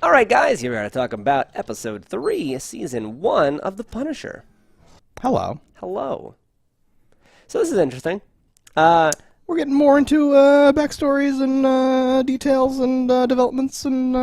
All right, guys, here we are to talk about Episode 3, Season 1 of The Punisher. Hello. Hello. So this is interesting. We're getting more into backstories and details and developments and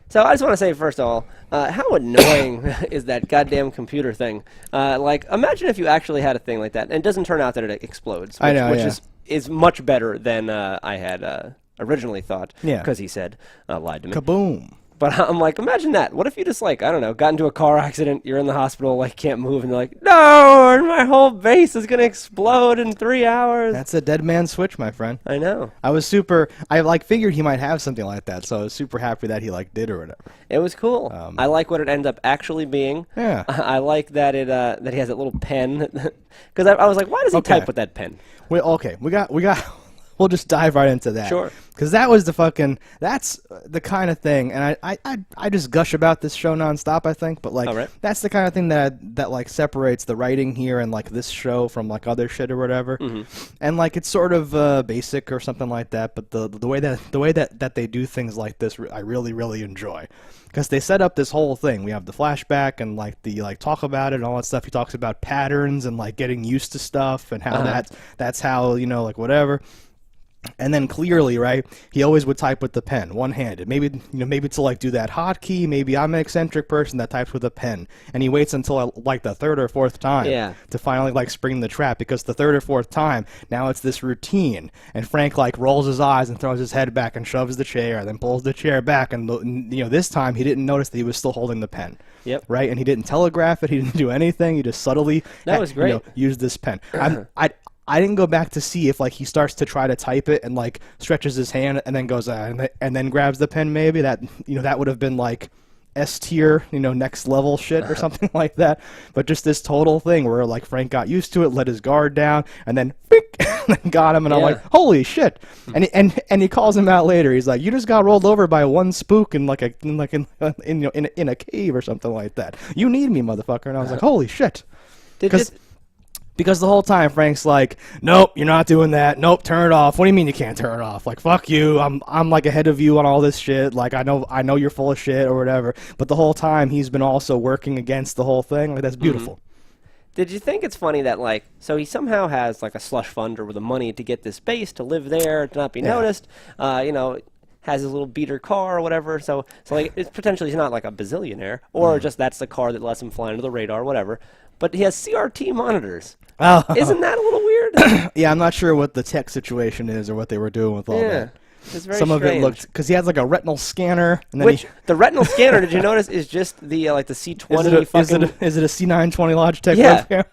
So I just want to say, first of all, how annoying is that goddamn computer thing? Like, imagine if you actually had a thing like that, and it doesn't turn out that it explodes, which is much better than I had originally thought, because he said, lied to me. Kaboom. But I'm like, imagine that. What if you just, like, I don't know, got into a car accident, you're in the hospital, like, can't move, and you're like, no, and my whole base is going to explode in 3 hours. That's a dead man switch, my friend. I know. I figured he might have something like that, so I was super happy that he, did or whatever. It was cool. I like what it ended up actually being. Yeah. I like that that he has that little pen. Because I was like, why does he type with that pen? Well, okay, we got. We'll just dive right into that. Sure. Because that's the kind of thing, and I just gush about this show nonstop, I think, but that's the kind of thing that separates the writing here and this show from other shit or whatever. Mm-hmm. And it's sort of basic or something like that, but the way that they do things like this, I really, really enjoy. Because they set up this whole thing. We have the flashback and the talk about it and all that stuff. He talks about patterns and getting used to stuff and how that's how whatever. And then clearly, right, he always would type with the pen, one-handed. Maybe to do that hotkey. Maybe I'm an eccentric person that types with a pen, and he waits until the third or fourth time to finally spring the trap. Because the third or fourth time, now it's this routine, and Frank rolls his eyes and throws his head back and shoves the chair, and then pulls the chair back, and this time he didn't notice that he was still holding the pen. Yep. Right, and he didn't telegraph it. He didn't do anything. He just subtly was great. Used this pen. I didn't go back to see if he starts to try to type it and stretches his hand and then goes and then grabs the pen. Maybe that that would have been S tier next level shit or something like that. But just this total thing where Frank got used to it, let his guard down, and then got him, and I'm like, holy shit! And he calls him out later. He's like, you just got rolled over by one spook in in a cave or something like that. You need me, motherfucker. And I was like, holy shit! Because the whole time Frank's like, nope, you're not doing that. Nope, turn it off. What do you mean you can't turn it off? Fuck you. I'm ahead of you on all this shit. I know you're full of shit or whatever. But the whole time he's been also working against the whole thing. That's beautiful. Mm-hmm. Did you think it's funny that so he somehow has a slush fund or with the money to get this base, to live there, to not be noticed, has his little beater car or whatever. So it's potentially he's not a bazillionaire, or just that's the car that lets him fly under the radar, whatever. But he has CRT monitors. Oh. Isn't that a little weird? Yeah, I'm not sure what the tech situation is or what they were doing with all that. It's very Some strange. of it looked, because he has a retinal scanner. And then the retinal scanner, did you notice, is just the the C20 Is it a C920 Logitech webcam?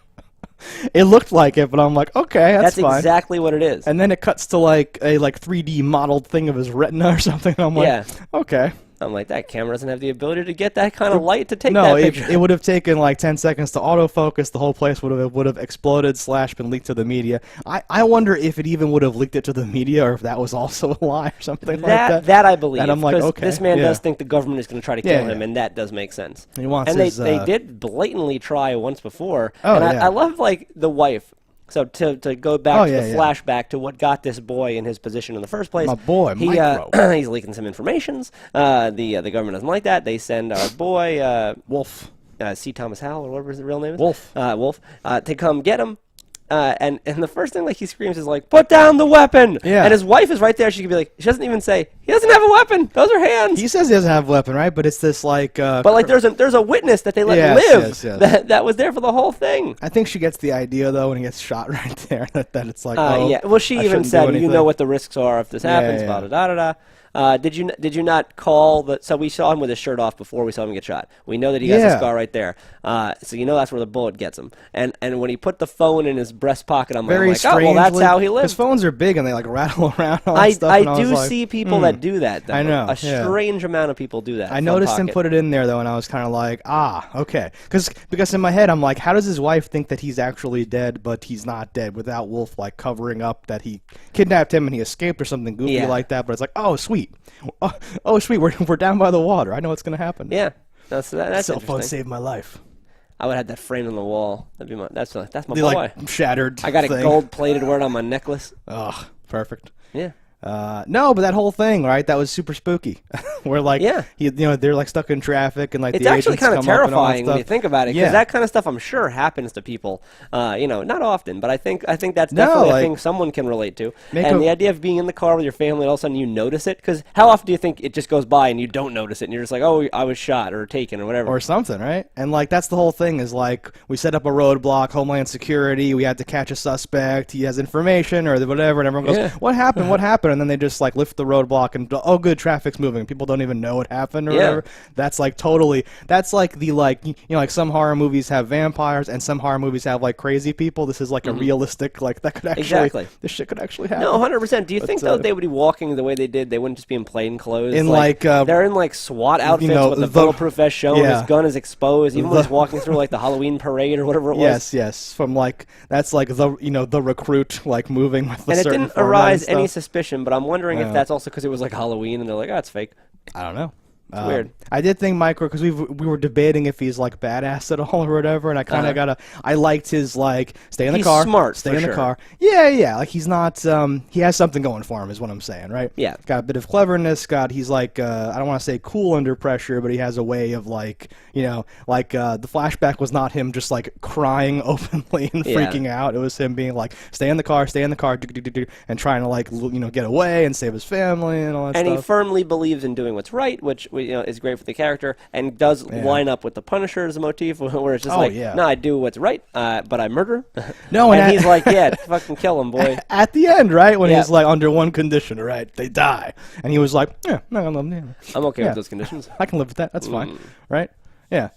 It looked like it, but I'm like, okay, that's fine. That's exactly what it is. And then it cuts to a 3D modeled thing of his retina or something. And I'm like, okay. I'm like, that camera doesn't have the ability to get that kind of light to take that picture. No, it would have taken 10 seconds to autofocus. The whole place would have exploded / been leaked to the media. I wonder if it even would have leaked it to the media, or if that was also a lie or something like that. That I believe. And I'm like, okay. This man does think the government is going to try to kill him, and that does make sense. He wants and they did blatantly try once before. Oh, and yeah. I love the wife. So to go back to the flashback to what got this boy in his position in the first place. My boy, Micro. He's leaking some informations. The government doesn't like that. They send our boy Wolf, C. Thomas Howell, or whatever his real name is. Wolf. Wolf, to come get him. And the first thing he screams is put down the weapon. Yeah. And his wife is right there. She could be she doesn't even say, he doesn't have a weapon. Those are hands. He says he doesn't have a weapon, right? But it's this but there's a witness that they let live. Yes. That was there for the whole thing. I think she gets the idea though when he gets shot right there that it's yeah. Well, she even said, you know what the risks are if this happens. Blah, da da da. Did you not call so we saw him with his shirt off before we saw him get shot. We know that he has a scar right there. So that's where the bullet gets him. And when he put the phone in his breast pocket, I'm like, oh, well, that's how he lives. His phones are big and they rattle around all I stuff. I do see people that do that, though. I know. A strange amount of people do that. I noticed him put it in there, though, and I was kind of like, okay. Because in my head, I'm like, how does his wife think that he's actually dead, but he's not dead, without Wolf covering up that he kidnapped him and he escaped or something goofy like that? But it's oh, sweet. Oh, sweet, we're down by the water. I know what's going to happen. Yeah. That's cell phone saved my life. I would have that framed on the wall. That'd be that's my boy. Like shattered I got thing. a gold-plated word on my necklace. Oh, perfect. Yeah. No, but that whole thing, right? That was super spooky. Where like, they're like stuck in traffic and like it's the actually kind of terrifying when you stuff. think about it, because that kind of stuff I'm sure happens to people. Not often, but I think that's definitely a thing someone can relate to. And the idea of being in the car with your family and all of a sudden you notice it, because how often do you think it just goes by and you don't notice it and you're just like, oh, I was shot or taken or whatever, or something, right? And like that's the whole thing is like we set up a roadblock, Homeland Security, we had to catch a suspect, he has information or whatever, and everyone goes, what happened? What happened? And then they just like lift the roadblock and oh, good, traffic's moving. People don't even know what happened or whatever. That's like totally. That's like the like like some horror movies have vampires and some horror movies have like crazy people. This is like a realistic like that could actually this shit could actually happen. No, 100%. Do you think though they would be walking the way they did? They wouldn't just be in plain clothes. In they're in like SWAT outfits with the bulletproof vest shown. His gun is exposed. Even when he's walking through like the Halloween parade or whatever it was. Yes. From like that's like the the recruit like moving with the and it didn't arise any suspicion, but I'm wondering if that's also because it was like Halloween and they're like, oh, it's fake. I don't know. It's weird. I did think Micro, because we were debating if he's like badass at all or whatever, and I kind of I liked his like stay in the car, smart, stay in the car. Yeah. Like he's not he has something going for him, is what I'm saying, right? Yeah. Got a bit of cleverness. He's like I don't want to say cool under pressure, but he has a way of like the flashback was not him just like crying openly and freaking out. It was him being like stay in the car, and trying to like get away and save his family and all that stuff. And he firmly believes in doing what's right, which is great for the character, and does line up with the Punisher's motif, where it's just no, I do what's right, but I murder. No, and he's like, fucking kill him, boy. At the end, right, when he's like under one condition, right, they die, and he was like, I'm okay with those conditions. I can live with that. That's fine, right? Yeah.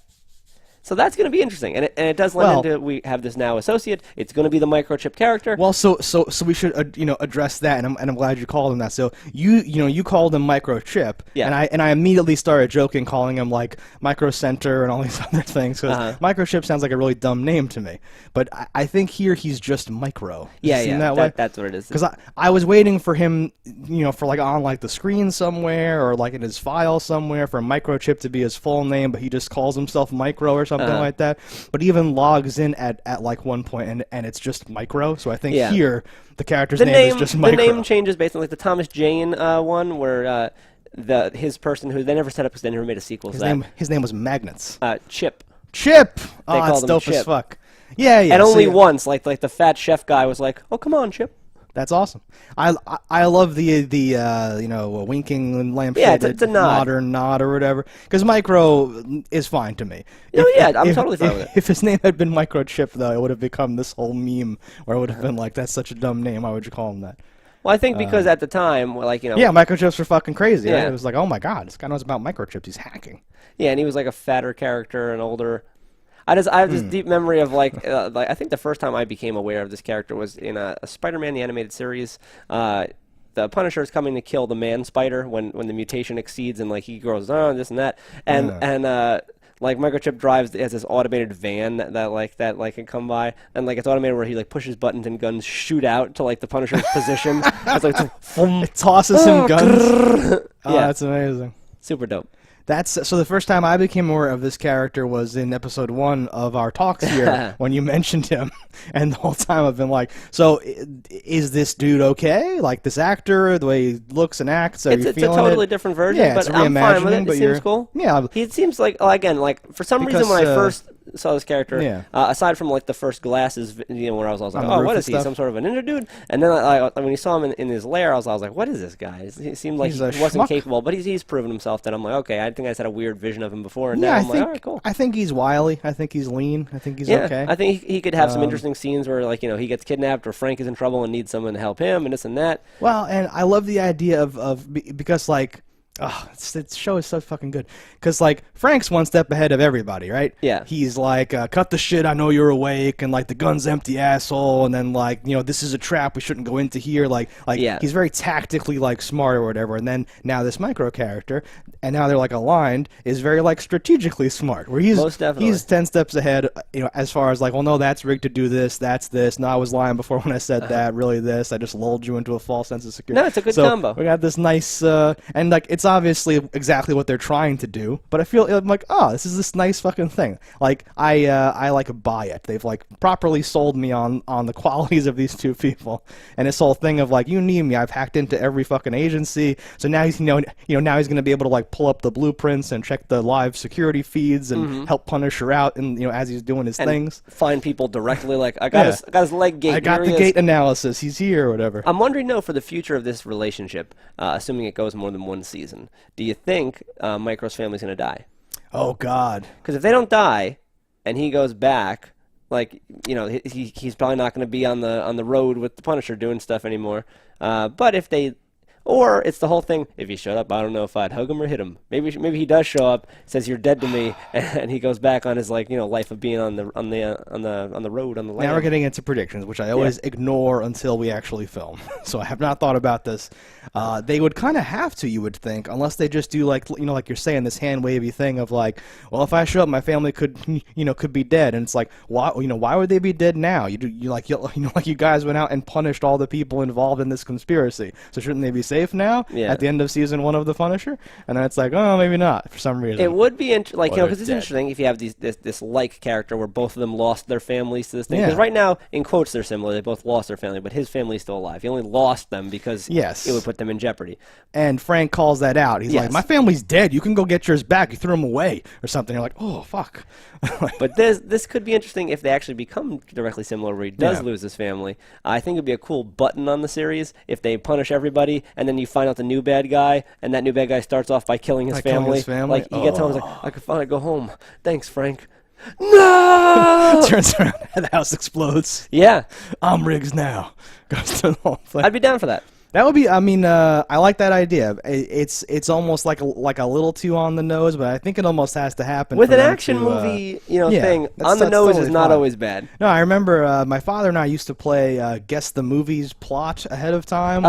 So that's going to be interesting, and it does lend into we have this now associate. It's going to be the microchip character. Well, so we should address that, and I'm glad you called him that. So you called him microchip, and I immediately started joking, calling him like micro center and all these other things, because microchip sounds like a really dumb name to me. But I think here he's just micro. That's what it is. Because I was waiting for him, for like on like the screen somewhere or like in his file somewhere for microchip to be his full name, but he just calls himself micro or something like that, but even logs in at like one point and it's just Micro. So I think here the character's name is just Micro. The name changes based on like the Thomas Jane one, where his person who they never set up because they never made a sequel. His name was Magnets. Chip. Chip. Oh, that's dope as fuck. Yeah. And only once, like the fat chef guy was like, "Oh, come on, Chip." That's awesome. I love the winking lampshade, it's a nod. modern nod or whatever. Because Micro is fine to me. I'm totally fine with it. If his name had been Microchip, though, it would have become this whole meme where it would have been like, that's such a dumb name. Why would you call him that? Well, I think because at the time, microchips were fucking crazy. Right? It was like, oh my god, this guy knows about microchips. He's hacking. Yeah, and he was like a fatter character and older. I have this deep memory of like I think the first time I became aware of this character was in a Spider-Man the animated series. The Punisher is coming to kill the Man Spider when the mutation exceeds and like he grows this and that and like Microchip has this automated van that can come by and like it's automated where he like pushes buttons and guns shoot out to like the Punisher's position. It's like it tosses him guns. That's amazing. Super dope. So the first time I became aware of this character was in episode 1 of our talks here when you mentioned him, and the whole time I've been like, so is this dude okay? Like this actor, the way he looks and acts, are you feeling it? It's a totally different version, but I'm fine with it. It seems cool. Yeah. He seems like, again, like for some reason when I first saw this character, aside from like the first glasses, where I was like, oh, what is he? Some sort of a ninja dude? And then when you saw him in his lair, I was like, what is this guy? He seemed like he wasn't capable, but he's proven himself. That I'm like, okay, I think I just had a weird vision of him before, and now I'm like, all right, cool. I think he's wily. I think he's lean. I think he's okay. I think he could have some interesting scenes where like he gets kidnapped or Frank is in trouble and needs someone to help him and this and that. Well, and I love the idea of because like. Oh, this show is so fucking good. Because, like, Frank's one step ahead of everybody, right? Yeah. He's like, cut the shit, I know you're awake, and, like, the gun's empty, asshole, and then, like, this is a trap, we shouldn't go into here. Like he's very tactically, like, smart or whatever. And then now this Micro character, and now they're, like, aligned, is very, like, strategically smart. Where Most definitely. He's 10 steps ahead, as far as, like, well, no, that's rigged to do this, that's this. No, I was lying before when I said that, really this. I just lulled you into a false sense of security. No, it's a good combo. We got this nice, and, like, it's obviously exactly what they're trying to do, but I feel I'm like, oh, this is this nice fucking thing. Like I like buy it. They've like properly sold me on the qualities of these two people, and this whole thing of like, you need me. I've hacked into every fucking agency, so now he's now he's gonna be able to like pull up the blueprints and check the live security feeds and help Punisher out, and as he's doing his things, find people directly. Like I got his leg gate. I got the gate analysis. He's here or whatever. I'm wondering though, for the future of this relationship, assuming it goes more than one season, do you think Micro's family's gonna die? Oh God! Because if they don't die, and he goes back, like he's probably not going to be on the road with the Punisher doing stuff anymore. But if they, or it's the whole thing. If he showed up, I don't know if I'd hug him or hit him. Maybe he does show up, says you're dead to me, and he goes back on his life of being on the road on the land. Now we're getting into predictions, which I always ignore until we actually film. So I have not thought about this. They would kind of have to, you would think, unless they just do like like you're saying, this hand wavy thing of like, well, if I show up, my family could be dead, and it's like, why would they be dead now? You guys went out and punished all the people involved in this conspiracy, so shouldn't they be safe now at the end of season 1 of The Punisher? And then it's like, oh, maybe not for some reason. It would be because it's interesting if you have this like character where both of them lost their families to this thing. Because right now, in quotes, they're similar. They both lost their family, but his family's still alive. He only lost them because it would put them in jeopardy. And Frank calls that out. He's like, my family's dead. You can go get yours back. You threw them away or something. You're like, oh, fuck. But this could be interesting if they actually become directly similar where he does lose his family. I think it would be a cool button on the series if they punish everybody and then you find out the new bad guy, and that new bad guy starts off by killing his family. Like he gets home, he's like, I can finally go home. Thanks, Frank. No! Turns around, the house explodes. Yeah. I'm Riggs now. Goes to the whole thing. I'd be down for that. That would be. I mean, I like that idea. It's almost like a little too on the nose, but I think it almost has to happen with an action movie. Thing on the nose totally is not always bad. No, I remember my father and I used to play guess the movie's plot ahead of time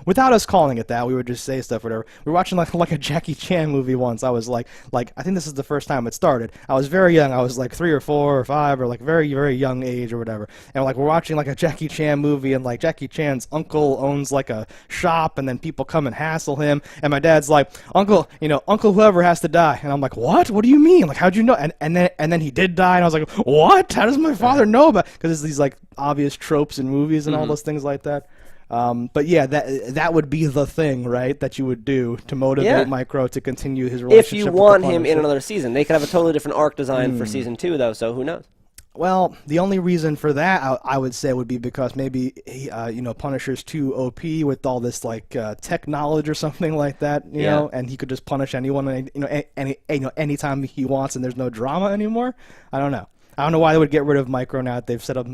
without us calling it that. We would just say stuff, whatever. We were watching like a Jackie Chan movie once. I was like I think this is the first time it started. I was very young. I was like 3 or 4 or 5 or like very very young age or whatever. And we're watching like a Jackie Chan movie, and like Jackie Chan's uncle owns like a shop, and then people come and hassle him, and my dad's like, uncle whoever has to die, and I'm like, what do you mean, like, how'd you know? And then he did die, and I was like, what? How does my father know about? Because it's these like obvious tropes in movies and all those things like that. But yeah, that would be the thing, right, that you would do to motivate Micro to continue his relationship. If you want him in another season, they could have a totally different arc design for season 2 though, so who knows? Well, the only reason for that, I would say, would be because maybe Punisher's too OP with all this like tech knowledge or something like that, you know, and he could just punish anyone, anytime he wants, and there's no drama anymore. I don't know why they would get rid of Micro now that they've set up,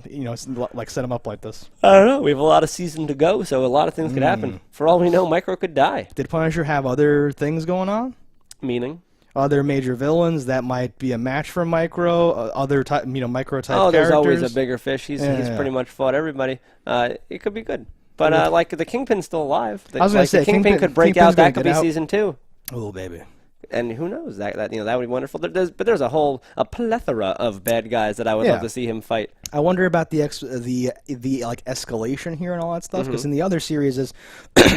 set him up like this. I don't know. We have a lot of season to go, so a lot of things could happen. For all we know, Micro could die. Did Punisher have other things going on? Meaning? Other major villains that might be a match for Micro, other type, Micro type characters. Oh, there's always a bigger fish. He's pretty much fought everybody. It could be good, but like the Kingpin's still alive. I was going to say the Kingpin could break out. That could be season 2. Oh baby. And who knows, that would be wonderful. There's a plethora of bad guys that I would love to see him fight. I wonder about the like escalation here and all that stuff, because in the other series is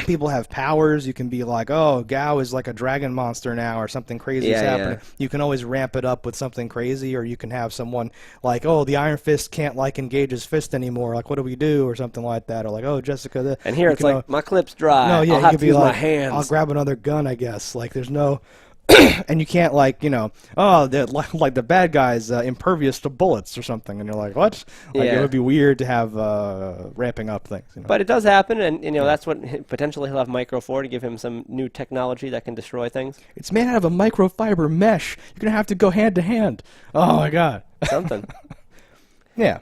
people have powers. You can be like, oh, Gao is like a dragon monster now, or something crazy is happening. You can always ramp it up with something crazy, or you can have someone like, oh, the Iron Fist can't like engage his fist anymore. Like, what do we do, or something like that, or like, oh, Jessica. And here it's like, my clip's dry. No, I'll have to use my hands. I'll grab another gun, I guess. Like, there's no. And you can't like the bad guy's impervious to bullets or something, and you're like, what? Like it would be weird to have ramping up things. But it does happen, and that's what potentially he'll have Micro for, to give him some new technology that can destroy things. It's made out of a microfiber mesh. You're gonna have to go hand to hand. Oh my god. Something. Yeah.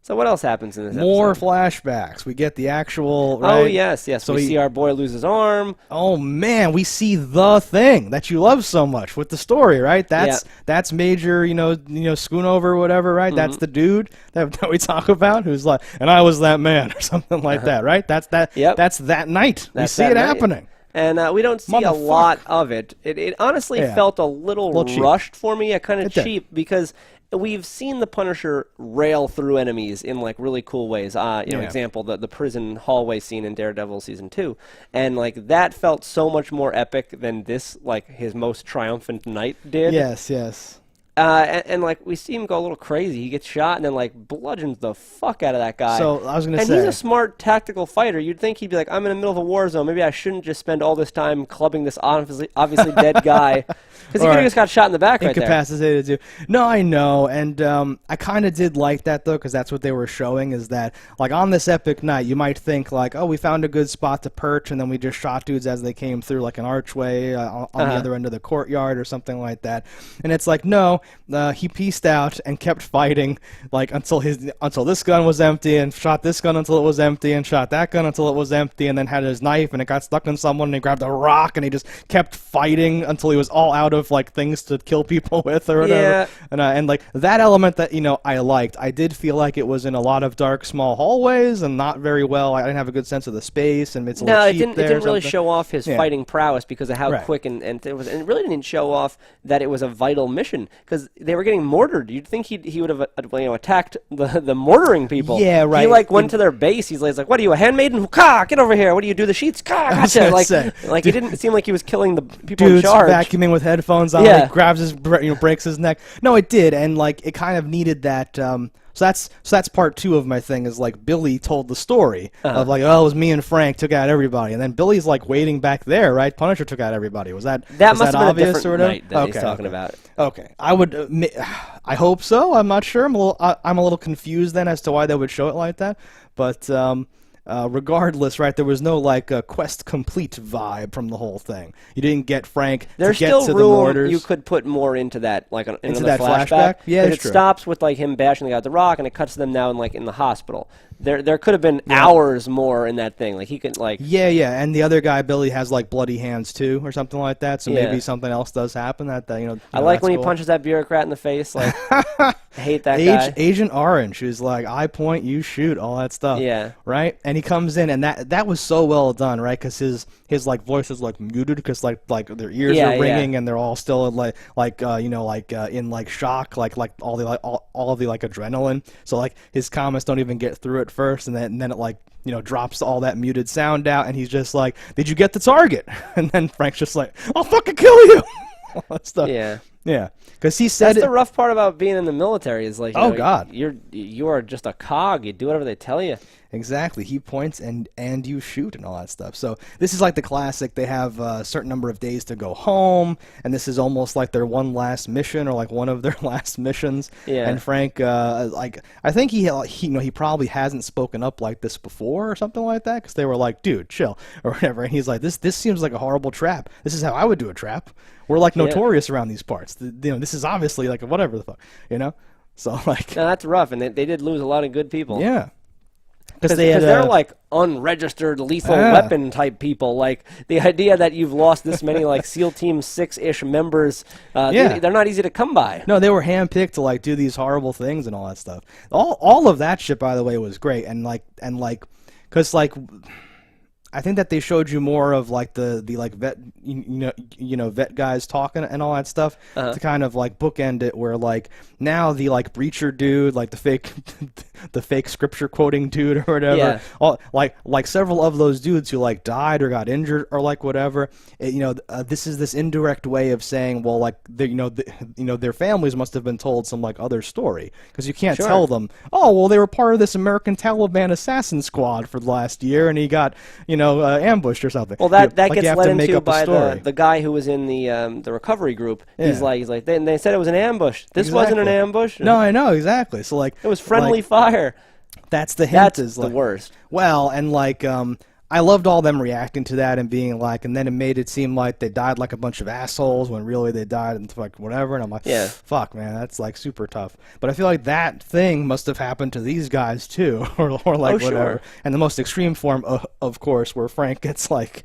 So what else happens in this episode? More flashbacks. We get the actual... Right? Oh, yes. So we see our boy lose his arm. Oh, man. We see the thing that you love so much with the story, right? That's Major, Schoonover or whatever, right? That's the dude that we talk about who's like, and I was that man or something like that, right? That's that night. We see it happening. And we don't see a lot of it. It honestly felt a little rushed for me, kind of cheap, because... we've seen the Punisher rail through enemies in like really cool ways. Example, the prison hallway scene in Daredevil season 2, and like that felt so much more epic than this, like his most triumphant night did. Yes. And like we see him go a little crazy. He gets shot and then like bludgeons the fuck out of that guy. So I was gonna say, and he's a smart tactical fighter. You'd think he'd be like, I'm in the middle of a war zone. Maybe I shouldn't just spend all this time clubbing this obviously dead guy, because he could have just got shot in the back right there. Incapacitated too. No, I know, and I kind of did like that though, because that's what they were showing. Is that like on this epic night, you might think like, oh, we found a good spot to perch, and then we just shot dudes as they came through like an archway on the other end of the courtyard or something like that. And it's like, no. He pieced out and kept fighting like until this gun was empty, and shot this gun until it was empty, and shot that gun until it was empty, and then had his knife and it got stuck on someone, and he grabbed a rock and he just kept fighting until he was all out of like things to kill people with or whatever. Yeah. And like that element that I liked. I did feel like it was in a lot of dark small hallways and not very well. I didn't have a good sense of the space, and it's a little cheap there. It didn't really show off his fighting prowess because of how quick and it was, and it really didn't show off that it was a vital mission because they were getting mortared. You'd think he would have attacked the mortaring people. Yeah, right. He like went to their base. He's like, "What are you, a handmaiden? Ka, get over here! What do you do the sheets? Ka, gotcha!" Like it didn't seem like he was killing the people in charge. Vacuuming with headphones on. He grabs his breaks his neck. No, it did, and like it kind of needed that. So that's part 2 of my thing is like Billy told the story of like, oh, it was me and Frank took out everybody, and then Billy's like waiting back there, right? Punisher took out everybody. Was that must have obvious been a different sort of? night that he's talking about? Okay, I would. I hope so. I'm not sure. I'm a little confused then as to why they would show it like that, but. Regardless, right, there was no like quest complete vibe from the whole thing. You didn't get Frank There's to get still to room the mortars. You could put more into that, like into that flashback. Yeah, it stops with like him bashing the guy with the rock, and it cuts to them now in the hospital. There could have been hours more in that thing. Like he could like and the other guy Billy has like bloody hands too, or something like that. So maybe something else does happen that I like when he punches that bureaucrat in the face. Like I hate that guy. Agent Orange, who's like I point, you shoot, all that stuff. Yeah. Right. And he comes in, and that was so well done, right? Because his like voice is like muted because like their ears are ringing and they're all still in in like shock, like all of the like adrenaline. So like his comments don't even get through it first, and then it like drops all that muted sound out, and he's just like, "Did you get the target?" And then Frank's just like, "I'll fucking kill you." All that stuff. Yeah, because he said that's the rough part about being in the military is like, God, you are just a cog. You do whatever they tell you. Exactly. He points and you shoot and all that stuff. So this is like the classic. They have a certain number of days to go home, and this is almost like their one last mission or like one of their last missions. Yeah. And Frank, I think he probably hasn't spoken up like this before or something like that because they were like, "Dude, chill," or whatever. And he's like, "This seems like a horrible trap. This is how I would do a trap. We're like notorious around these parts. This is obviously like whatever the fuck, So like, no, that's rough, and they did lose a lot of good people. Yeah. Because they're like unregistered lethal weapon type people. Like the idea that you've lost this many like SEAL Team 6-ish members, they're not easy to come by. No, they were handpicked to like do these horrible things and all that stuff. All of that shit, by the way, was great. And because I think that they showed you more of like the like vet vet guys talking and all that stuff to kind of like bookend it, where like now the like breacher dude, like the fake scripture quoting dude or whatever, all like several of those dudes who like died or got injured or like whatever, this is this indirect way of saying, well, like their families must have been told some like other story, because you can't tell them, oh well, they were part of this American Taliban assassin squad for the last year and he got ambushed or something. Well, that gets led into by the guy who was in the recovery group. He's like they said it was an ambush. This wasn't an ambush. No, I know exactly. So like it was friendly fire. That's the hint. That's the worst. Well, and like I loved all them reacting to that and being like, and then it made it seem like they died like a bunch of assholes when really they died and like whatever. And I'm like, fuck, man, that's like super tough. But I feel like that thing must have happened to these guys too, or like whatever. Sure. And the most extreme form, of course, where Frank gets like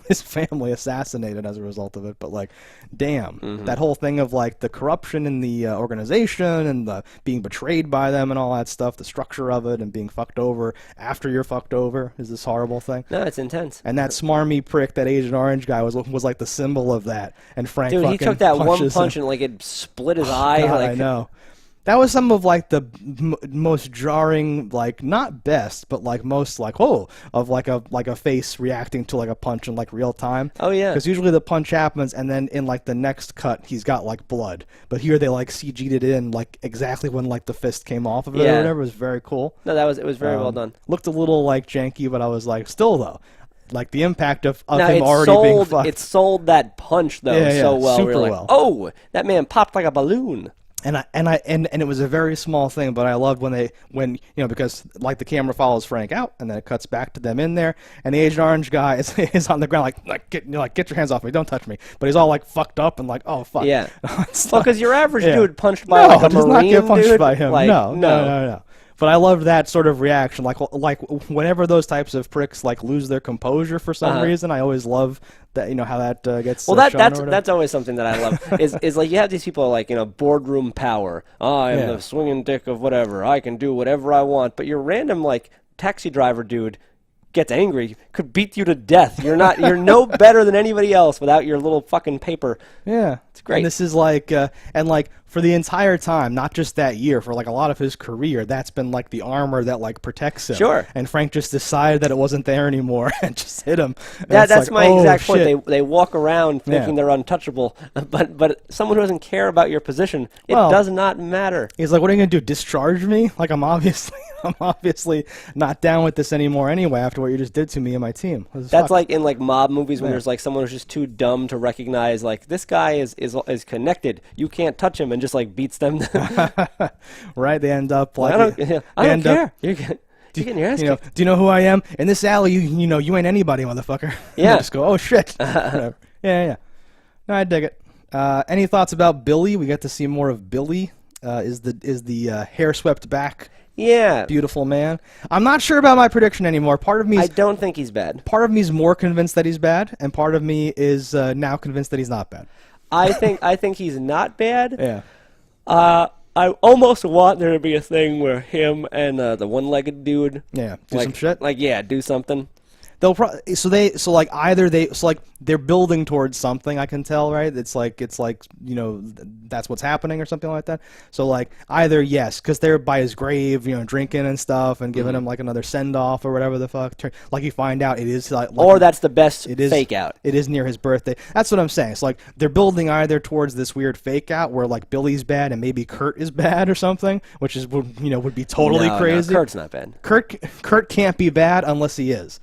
his family assassinated as a result of it. But like, damn, that whole thing of like the corruption in the organization and the being betrayed by them and all that stuff, the structure of it and being fucked over after you're fucked over is this horrible thing. No, it's intense. And that smarmy prick, that Agent Orange guy, was like the symbol of that. And Frank, dude, he took that one punch and like it split his eye. God, like, I know. That was some of like the most jarring, like not best, but like most like of like a face reacting to like a punch in like real time. Oh yeah. Because usually the punch happens and then in like the next cut he's got like blood, but here they like CG'd it in like exactly when like the fist came off of it or whatever. It was very cool. No, it was very well done. Looked a little like janky, but I was like, still though. Like the impact of him already being fucked. It sold that punch though so well. Super we were like, well. oh, that man popped like a balloon. And it was a very small thing, but I loved when because like the camera follows Frank out and then it cuts back to them in there, and the Agent Orange guy is on the ground get your hands off me, don't touch me, but he's all like fucked up and like, oh fuck. Yeah. Well, because your average dude punched by like a does Marine not get punched dude, by him. like, No. But I loved that sort of reaction. Like whenever those types of pricks like lose their composure for some reason, I always love that. How that gets. Well, that's always something that I love. is like you have these people like boardroom power. I am the swinging dick of whatever. I can do whatever I want. But your random like taxi driver dude gets angry, could beat you to death. You're no better than anybody else without your little fucking paper. Yeah. It's great. And this is like, for the entire time, not just that year, for like a lot of his career, that's been like the armor that like protects him. Sure. And Frank just decided that it wasn't there anymore and just hit him. Yeah, that's like, my exact shit. point. They walk around thinking they're untouchable, but someone who doesn't care about your position, it does not matter. He's like, what are you gonna do? Discharge me? Like I'm obviously not down with this anymore anyway after what you just did to me and my team. That's like in like mob movies when there's like someone who's just too dumb to recognize like this guy is connected. You can't touch him, and just like beats them. Right? They end up like I don't care. You're getting your ass kicked. Do you know who I am? In this alley, you ain't anybody, motherfucker. Yeah. Just go, oh shit. Yeah. No, I dig it. Any thoughts about Billy? We get to see more of Billy. Is the hair swept back? Yeah. Beautiful man. I'm not sure about my prediction anymore. Part of me I don't think he's bad. Part of me is more convinced that he's bad, and part of me is now convinced that he's not bad. I think he's not bad. Yeah. I almost want there to be a thing where him and the one-legged dude do like, some shit. Like do something. They'll they're building towards something. I can tell, right? It's like that's what's happening or something like that. So like either yes, because they're by his grave, drinking and stuff and giving him like another send off or whatever the fuck. Like you find out it is like or that's the best fake out. It is near his birthday. That's what I'm saying. It's like they're building either towards this weird fake out where like Billy's bad and maybe Kurt is bad or something, which is would be totally crazy. No, Kurt's not bad. Kurt can't be bad unless he is.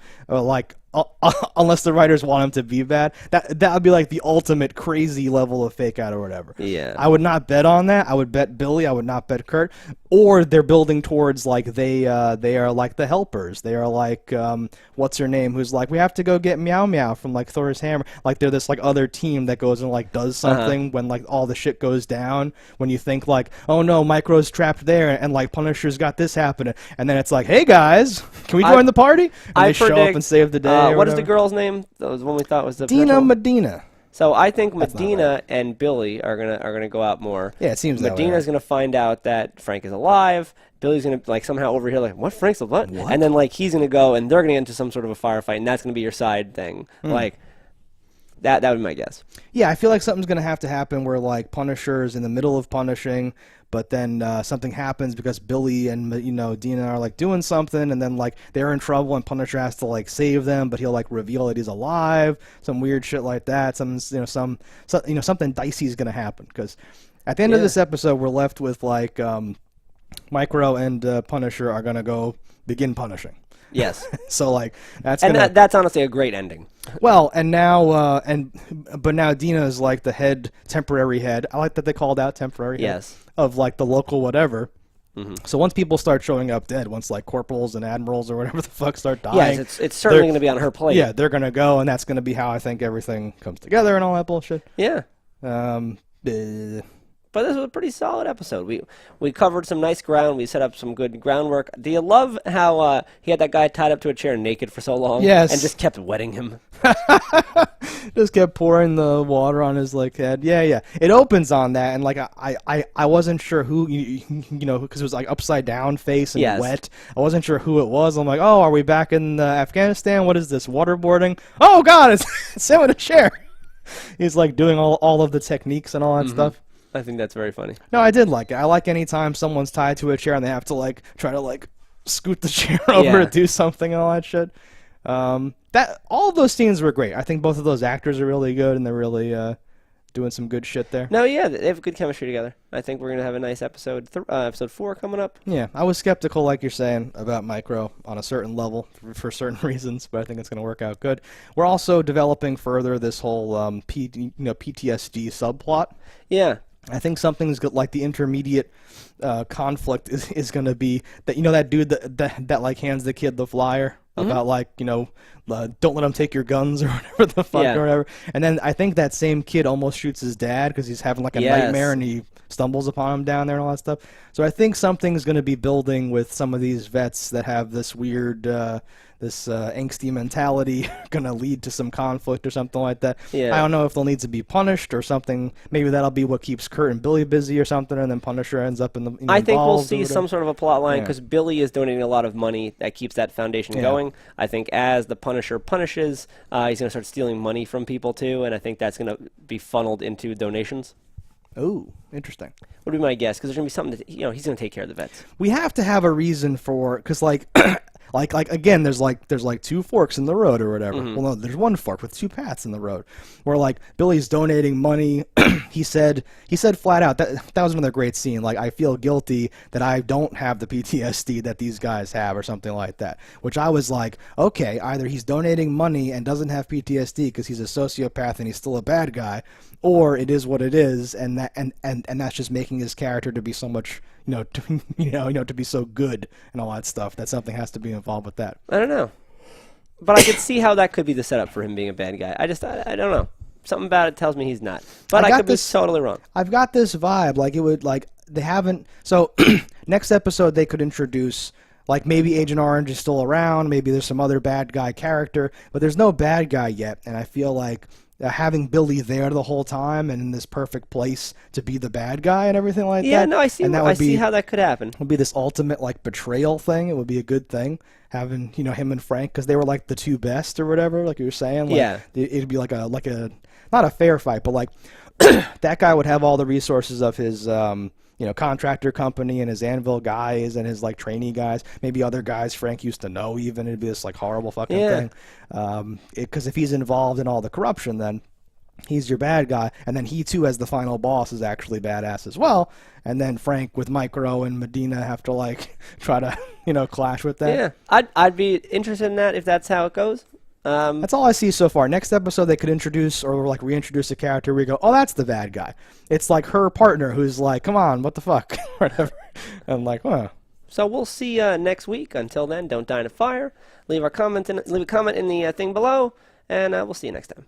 Unless the writers want him to be bad, that would be like the ultimate crazy level of fake out or whatever. Yeah, I would not bet on that. I would bet Billy. I would not bet Kurt. Or they're building towards like they are like the helpers. They are like what's her name? Who's like we have to go get Meow Meow from like Thor's hammer. Like they're this like other team that goes and like does something when like all the shit goes down. When you think like oh no, Micro's trapped there and like Punisher's got this happening, and then it's like hey guys, can we join the party? And they show up and save the day. What is the girl's name? That was the one we thought was the Dina Medina. So I think Medina and Billy are gonna go out more. Yeah, it seems that way. Medina's gonna find out that Frank is alive. Billy's gonna like somehow overhear like what Frank's alive, and then like he's gonna go and they're gonna get into some sort of a firefight, and that's gonna be your side thing. Like that would be my guess. Yeah, I feel like something's gonna have to happen where like Punisher's in the middle of punishing. But then something happens because Billy and Dina are like doing something, and then like they're in trouble, and Punisher has to like save them, but he'll like reveal that he's alive, some weird shit like that. Something dicey is gonna happen because at the end of this episode, we're left with like Micro and Punisher are gonna go begin punishing. Yes. So like that's that's honestly a great ending. Well, and now but now Dina is like the temporary head. I like that they called out temporary head of like the local whatever. So once people start showing up dead, once like corporals and admirals or whatever the fuck start dying, yes, it's certainly going to be on her plate. Yeah, they're gonna go, and that's gonna be how I think everything comes together and all that bullshit. Yeah. But this was a pretty solid episode. We covered some nice ground. We set up some good groundwork. Do you love how he had that guy tied up to a chair naked for so long? Yes. And just kept wetting him. Just kept pouring the water on his like head. Yeah. It opens on that, and like I wasn't sure who because it was like upside down face and wet. I wasn't sure who it was. I'm like, oh, are we back in Afghanistan? What is this waterboarding? Oh God, it's him in a chair. He's like doing all of the techniques and all that stuff. I think that's very funny. No, I did like it. I like any time someone's tied to a chair and they have to like try to like scoot the chair over to do something and all that shit. That all of those scenes were great. I think both of those actors are really good and they're really doing some good shit there. No, yeah, they have good chemistry together. I think we're gonna have a nice episode 4 coming up. Yeah, I was skeptical, like you're saying, about Micro on a certain level for certain reasons, but I think it's gonna work out good. We're also developing further this whole PTSD subplot. Yeah. I think something's good, like the intermediate conflict is going to be that that dude that like hands the kid the flyer about like don't let him take your guns or whatever the fuck or whatever. And then I think that same kid almost shoots his dad because he's having like a nightmare and he stumbles upon him down there and all that stuff. So I think something's going to be building with some of these vets that have this weird this angsty mentality going to lead to some conflict or something like that. Yeah. I don't know if they'll need to be punished or something. Maybe that'll be what keeps Kurt and Billy busy or something, and then Punisher ends up in the I think we'll see some sort of a plot line because Billy is donating a lot of money that keeps that foundation going. I think as the Punisher punishes, he's going to start stealing money from people too, and I think that's going to be funneled into donations. Oh, interesting. Would be my guess because there's going to be something that he's going to take care of the vets. We have to have a reason for because like again, there's like 2 forks in the road or whatever. Well, no, there's 1 fork with 2 paths in the road. Where like Billy's donating money. he said flat out that was another great scene. Like I feel guilty that I don't have the PTSD that these guys have or something like that. Which I was like, okay, either he's donating money and doesn't have PTSD because he's a sociopath and he's still a bad guy, or it is what it is, and that's just making his character to be so much. To be so good and all that stuff. That something has to be involved with that. I don't know, but I could see how that could be the setup for him being a bad guy. I don't know. Something about it tells me he's not, but I could be totally wrong. I've got this vibe, like it would, like they haven't. So next episode they could introduce. Like maybe Agent Orange is still around. Maybe there's some other bad guy character, but there's no bad guy yet. And I feel like having Billy there the whole time and in this perfect place to be the bad guy and everything like that. Yeah, no, I see. I see how that could happen. It would be this ultimate like betrayal thing. It would be a good thing having him and Frank because they were like the 2 best or whatever. Like you were saying. Like, it'd be like a not a fair fight, but like that guy would have all the resources of his contractor company and his Anvil guys and his like trainee guys, maybe other guys Frank used to know even. It'd be this like horrible fucking thing. Because if he's involved in all the corruption, then he's your bad guy, and then he too as the final boss is actually badass as well. And then Frank with Micro and Medina have to like try to clash with that. Yeah, I'd be interested in that if that's how it goes. That's all I see so far. Next episode, they could introduce or like reintroduce a character where you go, oh, that's the bad guy. It's like her partner who's like, come on, what the fuck, whatever. I'm like, oh. So we'll see next week. Until then, don't die in a fire. Leave a comment in the thing below, and we'll see you next time.